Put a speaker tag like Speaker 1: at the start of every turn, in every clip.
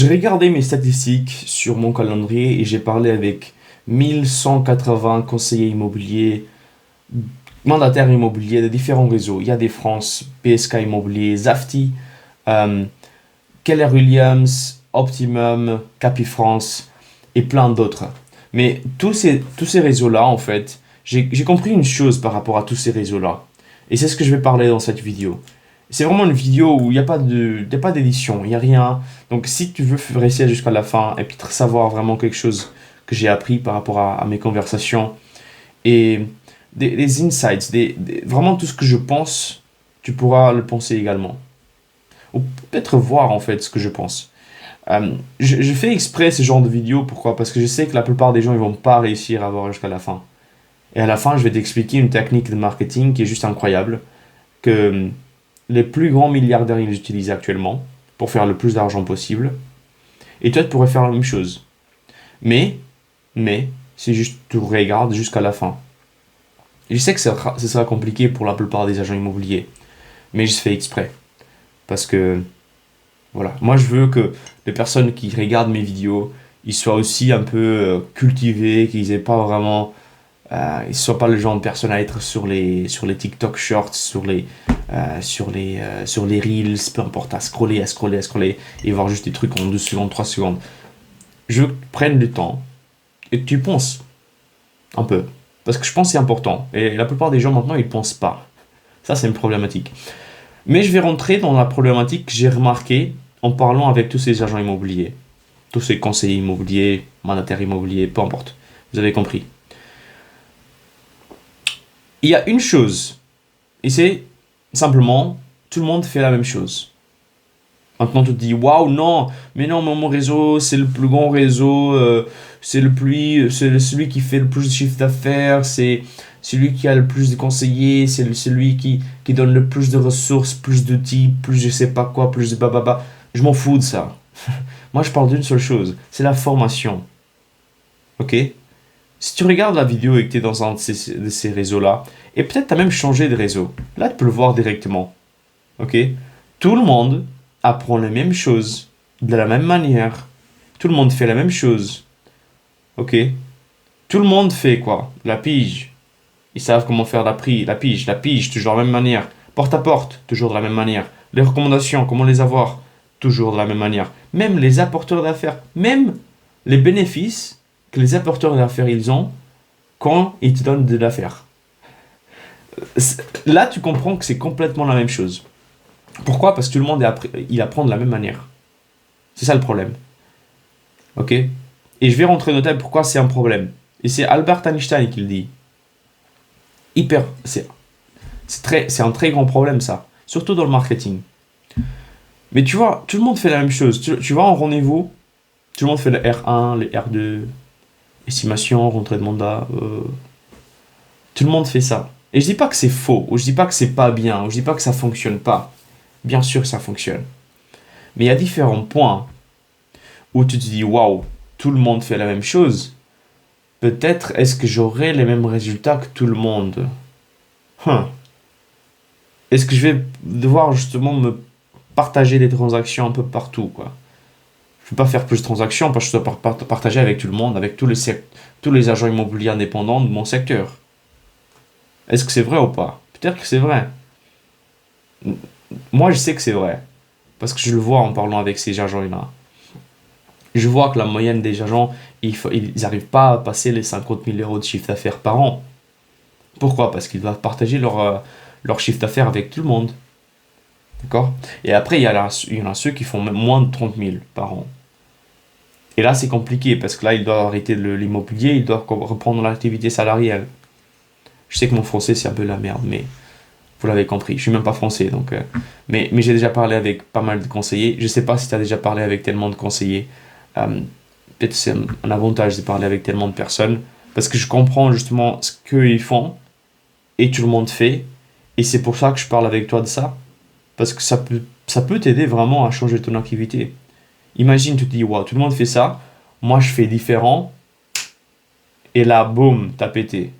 Speaker 1: J'ai regardé mes statistiques sur mon calendrier et j'ai parlé avec 1180 conseillers immobiliers, mandataires immobiliers de différents réseaux. Il y a des France, PSK Immobilier, Zafti, euh, Keller Williams, Optimum, Capifrance et plein d'autres. Mais tous ces réseaux-là, en fait, j'ai compris une chose par rapport à tous ces réseaux-là. Et c'est ce que je vais parler dans cette vidéo. C'est vraiment une vidéo où il y a pas d'édition, il n'y a rien. Donc si tu veux rester jusqu'à la fin et puis savoir vraiment quelque chose que j'ai appris par rapport à mes conversations et des insights, vraiment tout ce que je pense, tu pourras le penser également. Ou peut-être voir en fait ce que je pense. Je fais exprès ce genre de vidéo, pourquoi? Parce que je sais que la plupart des gens ils vont pas réussir à voir jusqu'à la fin. Et à la fin, je vais t'expliquer une technique de marketing qui est juste incroyable, que les plus grands milliardaires ils utilisent actuellement pour faire le plus d'argent possible. Et toi, tu pourrais faire la même chose. Mais, mais, c'est juste, tu regardes jusqu'à la fin. Et je sais que ce sera compliqué pour la plupart des agents immobiliers, mais je fais exprès. Parce que, voilà, moi je veux que les personnes qui regardent mes vidéos, ils soient aussi un peu cultivés, qu'ils aient pas vraiment ils ne sont pas le genre de personnes à être sur les TikTok Shorts, sur les Reels, peu importe, à scroller, et voir juste des trucs en 2 secondes, 3 secondes. Je veux que tu prennes du temps et que tu penses un peu. Parce que je pense que c'est important. Et la plupart des gens maintenant, ils ne pensent pas. Ça, c'est une problématique. Mais je vais rentrer dans la problématique que j'ai remarquée en parlant avec tous ces agents immobiliers, tous ces conseillers immobiliers, mandataires immobiliers, peu importe. Vous avez compris. Il y a une chose, et c'est simplement, tout le monde fait la même chose. Maintenant, tu te dis, waouh, non, mais non, mon réseau, c'est le plus grand réseau, c'est celui qui fait le plus de chiffre d'affaires, c'est celui qui a le plus de conseillers, c'est celui qui donne le plus de ressources, plus d'outils, plus je sais pas quoi, plus de bababa. Je m'en fous de ça. Moi, je parle d'une seule chose, c'est la formation. Ok? Si tu regardes la vidéo et que tu es dans un de ces réseaux-là, et peut-être tu as même changé de réseau, là tu peux le voir directement. Ok? Tout le monde apprend les mêmes choses, de la même manière. Tout le monde fait la même chose. Ok? Tout le monde fait quoi? La pige. Ils savent comment faire la pige, toujours de la même manière. Porte à porte, toujours de la même manière. Les recommandations, comment les avoir? Toujours de la même manière. Même les apporteurs d'affaires, même les bénéfices que les apporteurs d'affaires ils ont quand ils te donnent de l'affaire. Là, tu comprends que c'est complètement la même chose. Pourquoi? Parce que tout le monde il apprend de la même manière. C'est ça le problème. Ok? Et je vais rentrer dans le détail pourquoi c'est un problème. Et c'est Albert Einstein qui le dit. Hyper, c'est un très grand problème ça. Surtout dans le marketing. Mais tu vois, tout le monde fait la même chose. Tu vas en rendez-vous, tout le monde fait le R1, le R2, estimation, rentrée de mandat. Tout le monde fait ça. Et je dis pas que c'est faux, ou je dis pas que c'est pas bien, ou je dis pas que ça fonctionne pas. Bien sûr que ça fonctionne. Mais il y a différents points où tu te dis waouh, tout le monde fait la même chose. Peut-être est-ce que j'aurai les mêmes résultats que tout le monde? Hein. Est-ce que je vais devoir justement me partager des transactions un peu partout, quoi? Je ne peux pas faire plus de transactions parce que je dois partager avec tout le monde, avec tous les agents immobiliers indépendants de mon secteur. Est-ce que c'est vrai ou pas? Peut-être que c'est vrai. Moi, je sais que c'est vrai. Parce que je le vois en parlant avec ces agents-là. Je vois que la moyenne des agents, ils n'arrivent pas à passer les 50 000 euros de chiffre d'affaires par an. Pourquoi? Parce qu'ils doivent partager leur chiffre d'affaires avec tout le monde. D'accord? Et après, il y en a ceux qui font même moins de 30 000 par an. Et là, c'est compliqué parce que là, ils doivent arrêter l'immobilier, ils doivent reprendre l'activité salariale. Je sais que mon français, c'est un peu la merde, mais vous l'avez compris. Je suis même pas français, donc. Mais j'ai déjà parlé avec pas mal de conseillers. Je sais pas si tu as déjà parlé avec tellement de conseillers. Peut-être c'est un avantage de parler avec tellement de personnes parce que je comprends justement ce qu'ils font et tout le monde fait. Et c'est pour ça que je parle avec toi de ça. Parce que ça peut t'aider vraiment à changer ton activité. Imagine, tu te dis, wow, tout le monde fait ça, moi je fais différent, et là, boum, t'as pété.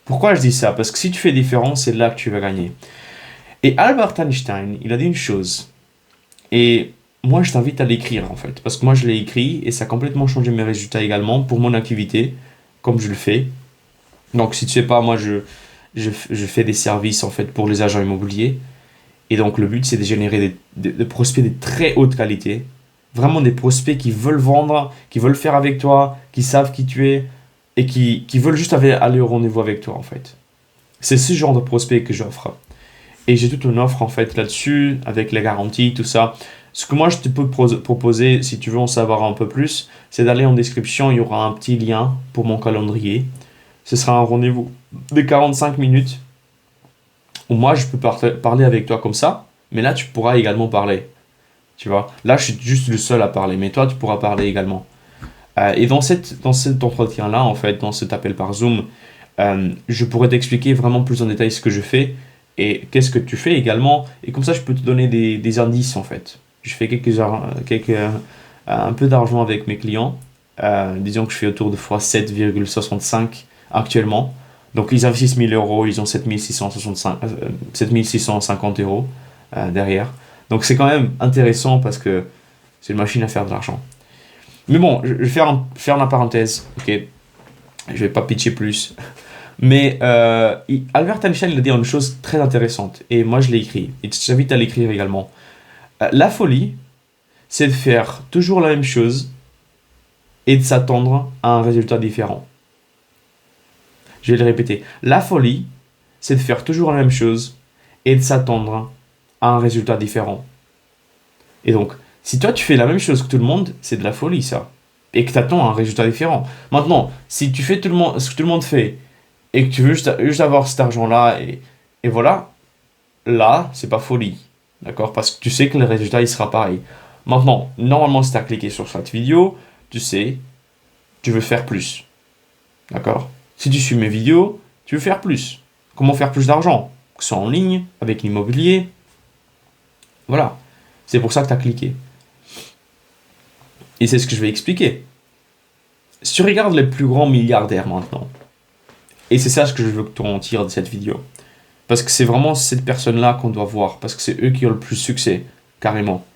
Speaker 1: Pourquoi je dis ça? Parce que si tu fais différent, c'est là que tu vas gagner. Et Albert Einstein, il a dit une chose. Et moi, je t'invite à l'écrire en fait. Parce que moi, je l'ai écrit et ça a complètement changé mes résultats également pour mon activité, comme je le fais. Donc, si tu sais pas, moi, je fais des services en fait pour les agents immobiliers. Et donc, le but, c'est de générer des prospects de très haute qualité. Vraiment des prospects qui veulent vendre, qui veulent faire avec toi, qui savent qui tu es et qui veulent juste aller au rendez-vous avec toi en fait. C'est ce genre de prospect que j'offre. Et j'ai toute une offre en fait là-dessus, avec les garanties, tout ça. Ce que moi je te peux proposer, si tu veux en savoir un peu plus, c'est d'aller en description, il y aura un petit lien pour mon calendrier. Ce sera un rendez-vous de 45 minutes où moi je peux parler avec toi comme ça, mais là tu pourras également parler. Tu vois, là je suis juste le seul à parler, mais toi tu pourras parler également. Et dans cet entretien-là, en fait, dans cet appel par Zoom, je pourrais t'expliquer vraiment plus en détail ce que je fais et qu'est-ce que tu fais également. Et comme ça, je peux te donner des indices, en fait. Je fais un peu d'argent avec mes clients. Disons que je fais autour de fois 7,65 actuellement. Donc, ils investissent 1000 euros, ils ont 7650 euros derrière. Donc, c'est quand même intéressant parce que c'est une machine à faire de l'argent. Mais bon, je vais faire la parenthèse, ok? Je vais pas pitcher plus. Mais Albert Einstein il a dit une chose très intéressante, et moi je l'ai écrit, et je t'invite à l'écrire également. La folie, c'est de faire toujours la même chose et de s'attendre à un résultat différent. Je vais le répéter. La folie, c'est de faire toujours la même chose et de s'attendre à un résultat différent. Et donc, si toi tu fais la même chose que tout le monde, c'est de la folie ça. Et que tu attends un résultat différent. Maintenant, si tu fais ce que tout le monde fait et que tu veux juste avoir cet argent-là et voilà, là, c'est pas folie. D'accord? Parce que tu sais que le résultat il sera pareil. Maintenant, normalement, si tu as cliqué sur cette vidéo, tu sais, tu veux faire plus. D'accord? Si tu suis mes vidéos, tu veux faire plus. Comment faire plus d'argent? Que ce soit en ligne, avec l'immobilier. Voilà. C'est pour ça que tu as cliqué. Et c'est ce que je vais expliquer. Si tu regardes les plus grands milliardaires maintenant, et c'est ça ce que je veux que tu en tires de cette vidéo, parce que c'est vraiment cette personne-là qu'on doit voir, parce que c'est eux qui ont le plus de succès, carrément.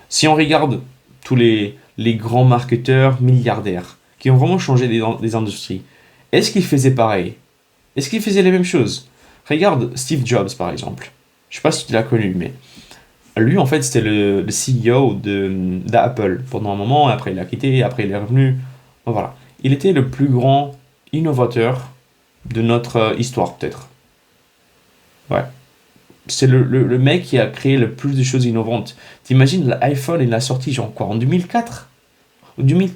Speaker 1: Si on regarde tous les grands marketeurs milliardaires, qui ont vraiment changé des industries, est-ce qu'ils faisaient pareil? Est-ce qu'ils faisaient les mêmes choses? Regarde Steve Jobs, par exemple. Je ne sais pas si tu l'as connu, mais lui, en fait, c'était le CEO d'Apple pendant un moment, après il a quitté, après il est revenu. Voilà. Il était le plus grand innovateur de notre histoire, peut-être. Ouais. C'est le mec qui a créé le plus de choses innovantes. T'imagines, l'iPhone, il l'a sorti, genre quoi, en 2004? Ou 2000.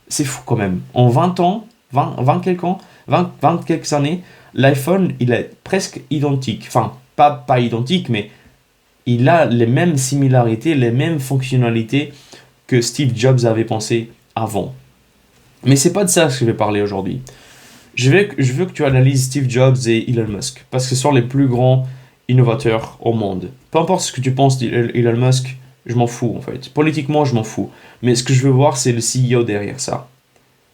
Speaker 1: C'est fou quand même. En 20 ans, 20 quelques ans, 20 quelques années, l'iPhone, il est presque identique. Enfin, pas identique, mais il a les mêmes similarités, les mêmes fonctionnalités que Steve Jobs avait pensé avant. Mais c'est pas de ça que je vais parler aujourd'hui. Je veux que tu analyses Steve Jobs et Elon Musk, parce que ce sont les plus grands innovateurs au monde. Peu importe ce que tu penses d'Elon Musk, je m'en fous en fait. Politiquement, je m'en fous. Mais ce que je veux voir, c'est le CEO derrière ça.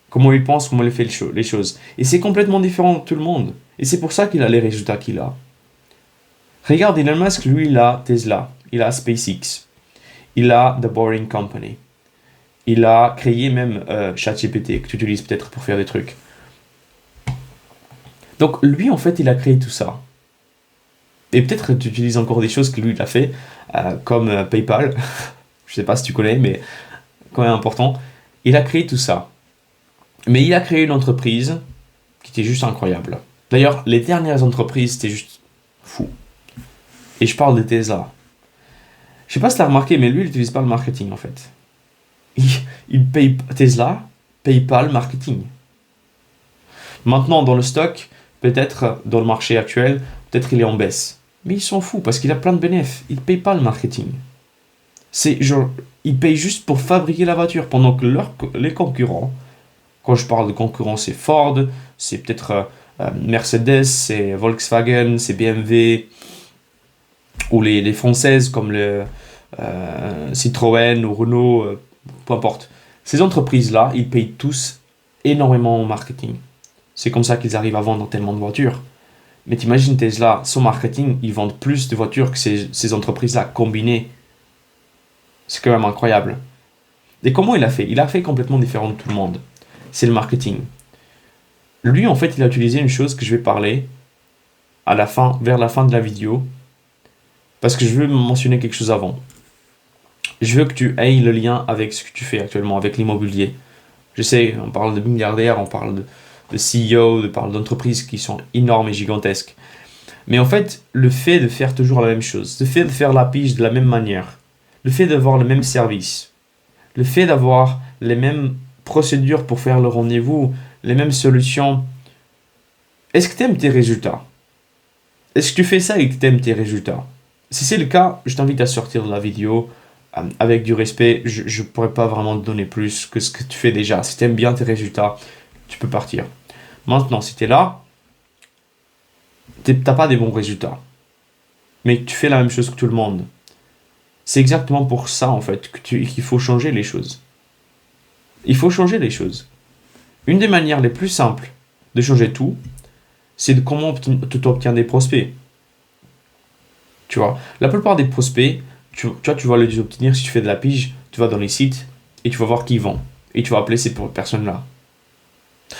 Speaker 1: Comment il pense, comment il fait les choses. Et c'est complètement différent de tout le monde. Et c'est pour ça qu'il a les résultats qu'il a. Regarde, Elon Musk, lui, il a Tesla, il a SpaceX, il a The Boring Company. Il a créé même ChatGPT, que tu utilises peut-être pour faire des trucs. Donc lui, en fait, il a créé tout ça. Et peut-être que tu utilises encore des choses que lui, il a fait, comme PayPal. Je sais pas si tu connais, mais quand même important. Il a créé tout ça. Mais il a créé une entreprise qui était juste incroyable. D'ailleurs, les dernières entreprises, c'était juste fou. Et je parle de Tesla. Je sais pas si tu as remarqué, mais lui, il n'utilise pas le marketing, en fait. Il paye Tesla, paye pas le marketing. Maintenant, dans le stock, peut-être dans le marché actuel, peut-être il est en baisse. Mais il s'en fout parce qu'il a plein de bénéfices. Il ne paye pas le marketing. C'est genre, il paye juste pour fabriquer la voiture. Pendant que les concurrents, quand je parle de concurrents, c'est Ford, c'est peut-être Mercedes, c'est Volkswagen, c'est BMW, ou les françaises comme le Citroën ou Renault, peu importe. Ces entreprises-là, ils payent tous énormément au marketing. C'est comme ça qu'ils arrivent à vendre tellement de voitures. Mais t'imagines Tesla, son marketing, ils vendent plus de voitures que ces entreprises-là combinées. C'est quand même incroyable. Et comment il a fait? Il a fait complètement différent de tout le monde. C'est le marketing. Lui, en fait, il a utilisé une chose que je vais parler à la fin, vers la fin de la vidéo, parce que je veux mentionner quelque chose avant. Je veux que tu aies le lien avec ce que tu fais actuellement, avec l'immobilier. Je sais, on parle de milliardaires, on parle de CEO, on parle d'entreprises qui sont énormes et gigantesques. Mais en fait, le fait de faire toujours la même chose, le fait de faire la pige de la même manière, le fait d'avoir le même service, le fait d'avoir les mêmes procédures pour faire le rendez-vous, les mêmes solutions, est-ce que tu aimes tes résultats? Est-ce que tu fais ça et que tu aimes tes résultats? Si c'est le cas, je t'invite à sortir de la vidéo avec du respect. Je ne pourrais pas vraiment te donner plus que ce que tu fais déjà. Si tu aimes bien tes résultats, tu peux partir. Maintenant, si tu es là, tu n'as pas des bons résultats, mais que tu fais la même chose que tout le monde. C'est exactement pour ça, en fait, qu'il faut changer les choses. Il faut changer les choses. Une des manières les plus simples de changer tout, c'est de comment tu obtiens des prospects. Tu vois, la plupart des prospects, tu vas les obtenir si tu fais de la pige, tu vas dans les sites et tu vas voir qui vend. Et tu vas appeler ces personnes-là.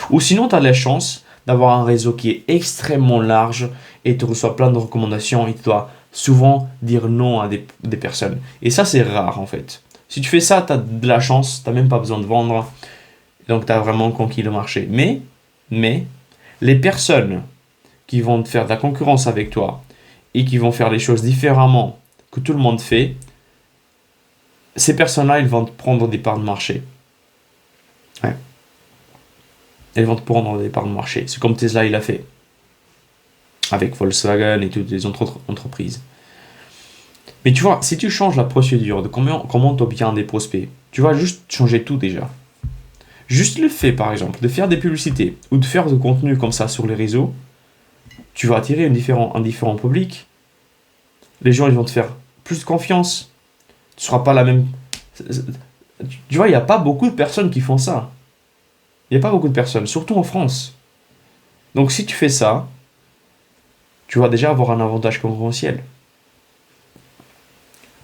Speaker 1: Ou sinon, tu as la chance d'avoir un réseau qui est extrêmement large et tu reçois plein de recommandations et tu dois souvent dire non à des personnes. Et ça, c'est rare en fait. Si tu fais ça, tu as de la chance, tu n'as même pas besoin de vendre. Donc, tu as vraiment conquis le marché. Mais, les personnes qui vont te faire de la concurrence avec toi et qui vont faire les choses différemment que tout le monde fait, ces personnes-là, ils vont te prendre des parts de marché. Ouais. Elles vont te prendre des parts de marché. C'est comme Tesla, il a fait. Avec Volkswagen et toutes les autres entreprises. Mais tu vois, si tu changes la procédure de comment tu obtiens des prospects, tu vas juste changer tout déjà. Juste le fait, par exemple, de faire des publicités ou de faire du contenu comme ça sur les réseaux, tu vas attirer un différent public. Les gens, ils vont te faire plus de confiance. Tu ne seras pas la même... Tu vois, il n'y a pas beaucoup de personnes qui font ça. Il n'y a pas beaucoup de personnes, surtout en France. Donc si tu fais ça, tu vas déjà avoir un avantage concurrentiel.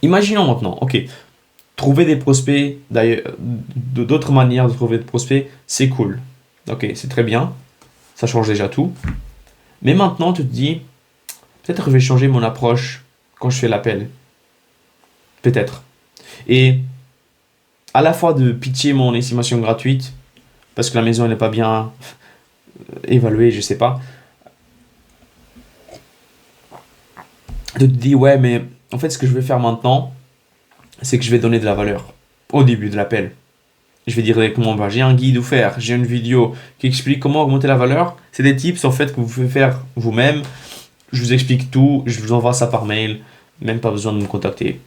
Speaker 1: Imaginons maintenant, ok, trouver des prospects, d'ailleurs, d'autres manières de trouver des prospects, c'est cool. Ok, c'est très bien, ça change déjà tout. Mais maintenant, tu te dis, peut-être que je vais changer mon approche quand je fais l'appel. Peut-être. Et à la fois de pitcher mon estimation gratuite, parce que la maison n'est pas bien évaluée, je sais pas. De te dire, ouais, mais en fait, ce que je vais faire maintenant, c'est que je vais donner de la valeur au début de l'appel. Je vais dire directement, bah, j'ai un guide offert, j'ai une vidéo qui explique comment augmenter la valeur. C'est des tips en fait que vous pouvez faire vous-même. Je vous explique tout, je vous envoie ça par mail, même pas besoin de me contacter.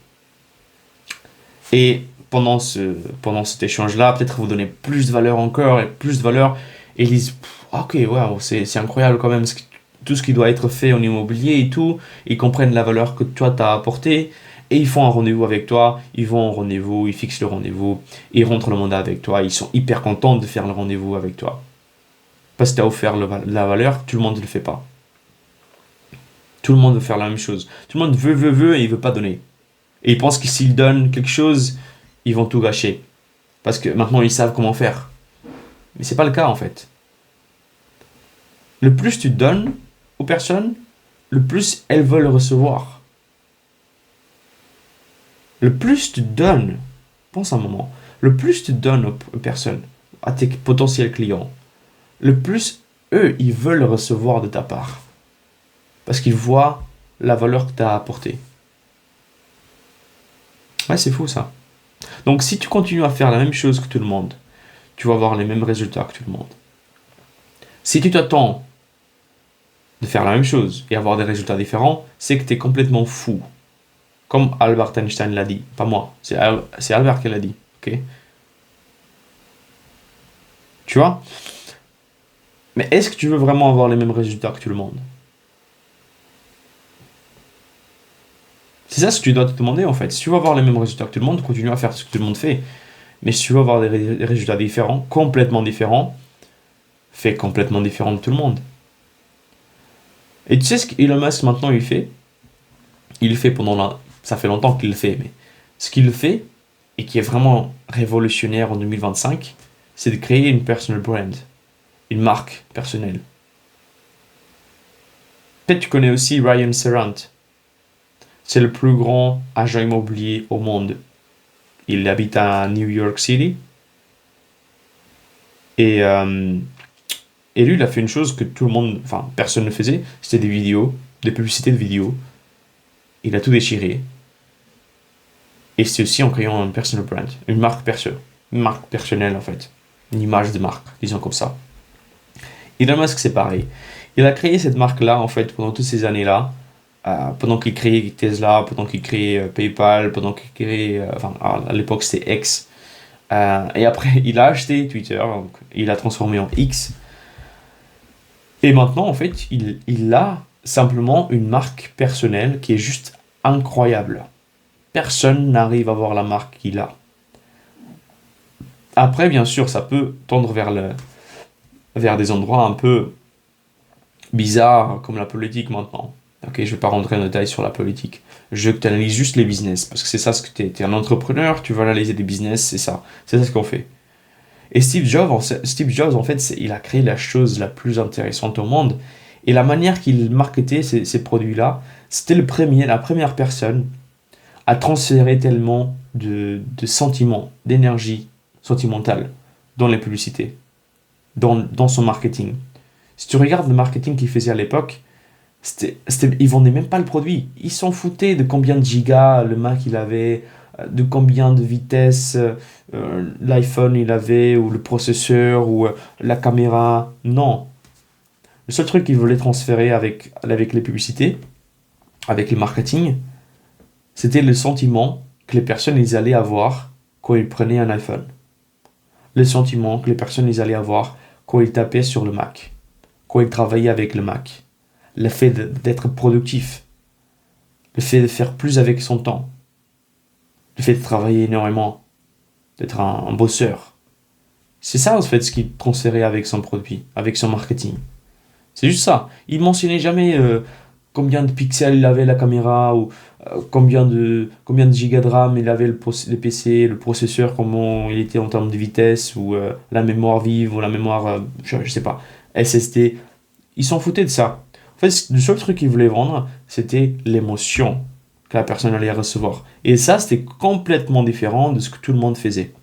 Speaker 1: Et pendant cet échange-là, peut-être vous donnez plus de valeur encore et plus de valeur. Et ils disent, ok, wow, c'est incroyable quand même tout ce qui doit être fait en immobilier et tout. Ils comprennent la valeur que toi t'as apportée. Et ils font un rendez-vous avec toi, ils vont au rendez-vous, ils fixent le rendez-vous, ils rentrent le mandat avec toi, ils sont hyper contents de faire le rendez-vous avec toi. Parce que tu as offert la valeur, tout le monde ne le fait pas. Tout le monde veut faire la même chose. Tout le monde veut et il veut pas donner. Et ils pensent que s'ils donnent quelque chose, ils vont tout gâcher. Parce que maintenant ils savent comment faire. Mais c'est pas le cas en fait. Le plus tu donnes aux personnes, le plus elles veulent recevoir. Le plus tu donnes, pense un moment, le plus tu donnes aux personnes, à tes potentiels clients, le plus eux, ils veulent recevoir de ta part. Parce qu'ils voient la valeur que tu as apportée. Ouais, c'est fou ça. Donc si tu continues à faire la même chose que tout le monde, tu vas avoir les mêmes résultats que tout le monde. Si tu t'attends de faire la même chose et avoir des résultats différents, c'est que tu es complètement fou. Comme Albert Einstein l'a dit, pas moi, c'est Albert qui l'a dit, ok? Tu vois? Mais est-ce que tu veux vraiment avoir les mêmes résultats que tout le monde? C'est ça ce que tu dois te demander en fait. Si tu veux avoir les mêmes résultats que tout le monde, continue à faire ce que tout le monde fait. Mais si tu veux avoir des résultats différents, complètement différents, fais complètement différent de tout le monde. Et tu sais ce qu'Elon Musk maintenant il fait? Il le fait ça fait longtemps qu'il le fait, mais ce qu'il fait, et qui est vraiment révolutionnaire en 2025, c'est de créer une personal brand, une marque personnelle. Peut-être tu connais aussi Ryan Serrant. C'est le plus grand agent immobilier au monde. Il habite à New York City. Et, euh, et lui, il a fait une chose que tout le monde, enfin, personne ne faisait. C'était des vidéos, des publicités de vidéos. Il a tout déchiré. Et c'est aussi en créant un personal brand, une marque personnelle en fait. Une image de marque, disons comme ça. Elon Musk, c'est pareil. Il a créé cette marque-là, en fait, pendant toutes ces années-là, pendant qu'il créait Tesla, pendant qu'il créait PayPal, pendant qu'il créait, enfin, à l'époque c'était X. Et après, il a acheté Twitter, donc il a transformé en X. Et maintenant, en fait, il a simplement une marque personnelle qui est juste incroyable. Personne n'arrive à avoir la marque qu'il a. Après, bien sûr, ça peut tendre vers des endroits un peu bizarres, comme la politique maintenant. Ok, je vais pas rentrer en détail sur la politique. Je veux que tu analyses juste les business, parce que c'est ça ce que tu es. Tu es un entrepreneur, tu veux analyser des business, c'est ça. C'est ça ce qu'on fait. Et Steve Jobs, en fait, il a créé la chose la plus intéressante au monde. Et la manière qu'il marketait ces produits-là, c'était la première personne à transférer tellement de sentiments, d'énergie sentimentale dans les publicités, dans son marketing. Si tu regardes le marketing qu'il faisait à l'époque, ils vendaient même pas le produit. Ils s'en foutaient de combien de gigas le Mac il avait, de combien de vitesse l'iPhone il avait, ou le processeur, ou la caméra. Non. Le seul truc qu'ils voulaient transférer avec les publicités, avec le marketing, c'était le sentiment que les personnes ils allaient avoir quand ils prenaient un iPhone. Le sentiment que les personnes ils allaient avoir quand ils tapaient sur le Mac, quand ils travaillaient avec le Mac. Le fait d'être productif, le fait de faire plus avec son temps, le fait de travailler énormément, d'être un bosseur. C'est ça en fait ce qu'il transférait avec son produit, avec son marketing. C'est juste ça. Il mentionnait jamais combien de pixels il avait la caméra, ou combien de gigas de RAM il avait le PC, le processeur, comment il était en termes de vitesse, ou la mémoire vive, ou la mémoire, je sais pas, SSD. Ils s'en foutaient de ça. En fait, le seul truc qu'ils voulaient vendre, c'était l'émotion que la personne allait recevoir. Et ça, c'était complètement différent de ce que tout le monde faisait.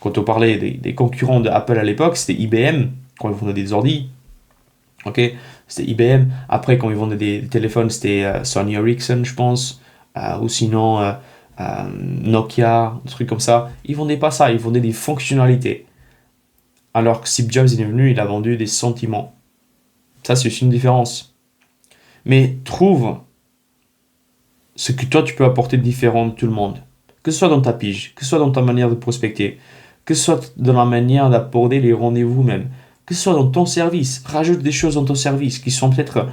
Speaker 1: Quand on parlait des concurrents de Apple à l'époque, c'était IBM, quand ils vendaient des ordi. Ok, c'était IBM. Après, quand ils vendaient des téléphones, c'était Sony Ericsson, je pense. Ou sinon Nokia, des trucs comme ça. Ils vendaient pas ça, ils vendaient des fonctionnalités. Alors que Steve Jobs il est venu, il a vendu des sentiments. Ça, c'est aussi une différence. Mais trouve ce que toi, tu peux apporter de différent de tout le monde. Que ce soit dans ta pige, que ce soit dans ta manière de prospecter, que ce soit dans la manière d'aborder les rendez-vous même, que ce soit dans ton service. Rajoute des choses dans ton service qui sont peut-être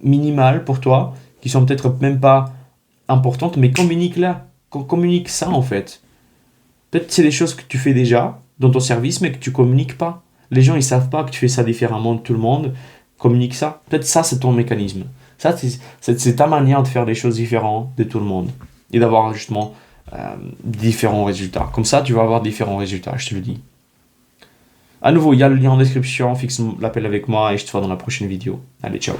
Speaker 1: minimales pour toi, qui sont peut-être même pas importantes, mais communique ça en fait. Peut-être c'est des choses que tu fais déjà dans ton service, mais que tu communiques pas. Les gens ils savent pas que tu fais ça différemment de tout le monde. Communique ça. Peut-être ça c'est ton mécanisme. Ça c'est ta manière de faire des choses différentes de tout le monde et d'avoir justement différents résultats. Comme ça tu vas avoir différents résultats, je te le dis. À nouveau, il y a le lien en description, fixe l'appel avec moi et je te vois dans la prochaine vidéo. Allez, ciao.